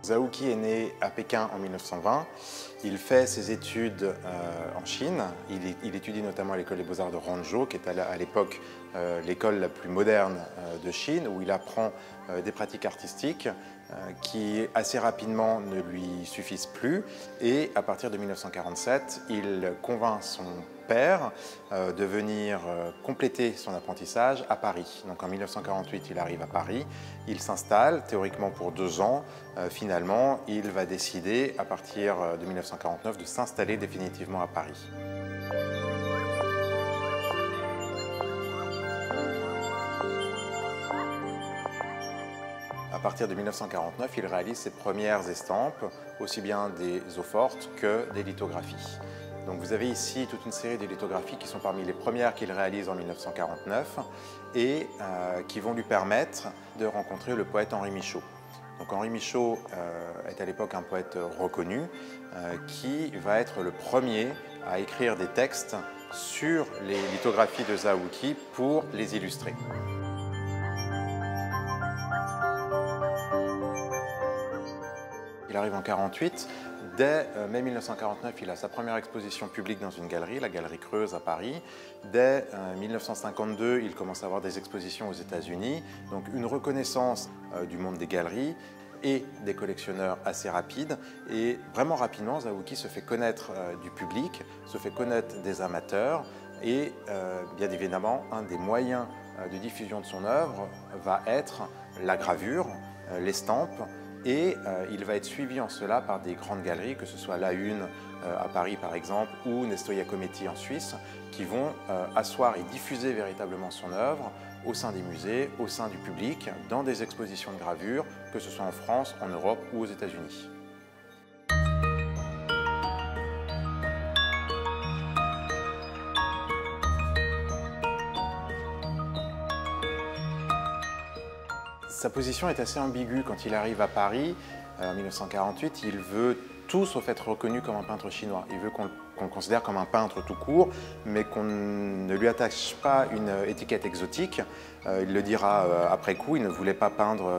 Zhaoqi est né à Pékin en 1920. Il fait ses études en Chine. Il étudie notamment à l'école des beaux-arts de Hangzhou, qui est à l'époque l'école la plus moderne de Chine, où il apprend des pratiques artistiques qui assez rapidement ne lui suffisent plus. Et à partir de 1947, il convainc son père de venir compléter son apprentissage à Paris. Donc en 1948, il arrive à Paris, il s'installe théoriquement pour 2 ans. Finalement, il va décider à partir de 1949 de s'installer définitivement à Paris. À partir de 1949, il réalise ses premières estampes, aussi bien des eaux-fortes que des lithographies. Donc vous avez ici toute une série de lithographies qui sont parmi les premières qu'il réalise en 1949 et qui vont lui permettre de rencontrer le poète Henri Michaud. Donc Henri Michaud est à l'époque un poète reconnu qui va être le premier à écrire des textes sur les lithographies de Zhaoqi pour les illustrer. Il arrive en 1948. Dès mai 1949, il a sa première exposition publique dans une galerie, la Galerie Creuse à Paris. Dès 1952, il commence à avoir des expositions aux États-Unis. Donc une reconnaissance du monde des galeries et des collectionneurs assez rapide. Et vraiment rapidement, Zhaoqi se fait connaître du public, se fait connaître des amateurs. Et bien évidemment, un des moyens de diffusion de son œuvre va être la gravure, l'estampe. Et il va être suivi en cela par des grandes galeries, que ce soit La Une à Paris par exemple, ou Nestoya Cometi en Suisse, qui vont asseoir et diffuser véritablement son œuvre au sein des musées, au sein du public, dans des expositions de gravure, que ce soit en France, en Europe ou aux États-Unis. Sa position est assez ambiguë quand il arrive à Paris. En 1948, il veut tout sauf être reconnu comme un peintre chinois. Il veut qu'on le considère comme un peintre tout court, mais qu'on ne lui attache pas une étiquette exotique. Il le dira après coup, il ne voulait pas peindre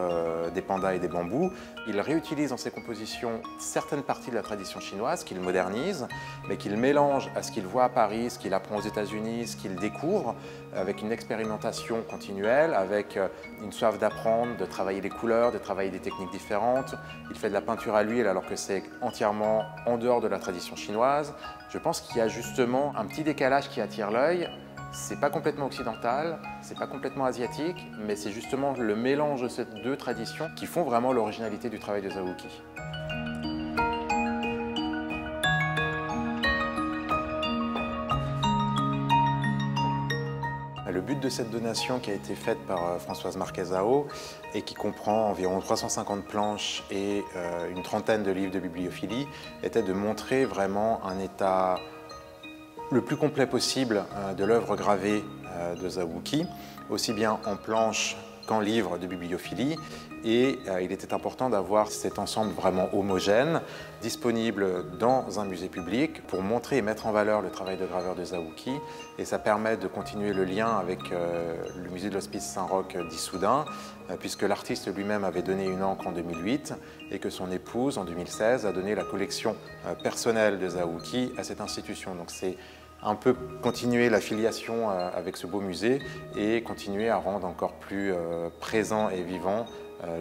des pandas et des bambous. Il réutilise dans ses compositions certaines parties de la tradition chinoise qu'il modernise, mais qu'il mélange à ce qu'il voit à Paris, ce qu'il apprend aux États-Unis, ce qu'il découvre, avec une expérimentation continuelle, avec une soif d'apprendre, de travailler les couleurs, de travailler des techniques différentes. Il fait de la peinture à l'huile alors que c'est entièrement en dehors de la tradition chinoise. Je pense qu'il y a justement un petit décalage qui attire l'œil. C'est pas complètement occidental, c'est pas complètement asiatique, mais c'est justement le mélange de ces deux traditions qui font vraiment l'originalité du travail de Zhaoqi. Le but de cette donation qui a été faite par Françoise Marquez-Ao et qui comprend environ 350 planches et une trentaine de livres de bibliophilie était de montrer vraiment un état le plus complet possible de l'œuvre gravée de Zhaoqi, aussi bien en planches qu'en livres de bibliophilie. Et il était important d'avoir cet ensemble vraiment homogène, disponible dans un musée public pour montrer et mettre en valeur le travail de graveur de Zhaoqi. Et ça permet de continuer le lien avec le musée de l'Hospice Saint-Roch d'Issoudun, puisque l'artiste lui-même avait donné une encre en 2008 et que son épouse, en 2016, a donné la collection personnelle de Zhaoqi à cette institution. Donc c'est un peu continuer la filiation avec ce beau musée et continuer à rendre encore plus présent et vivant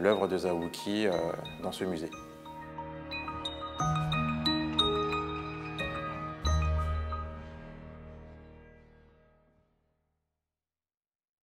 l'œuvre de Zhaoqi dans ce musée.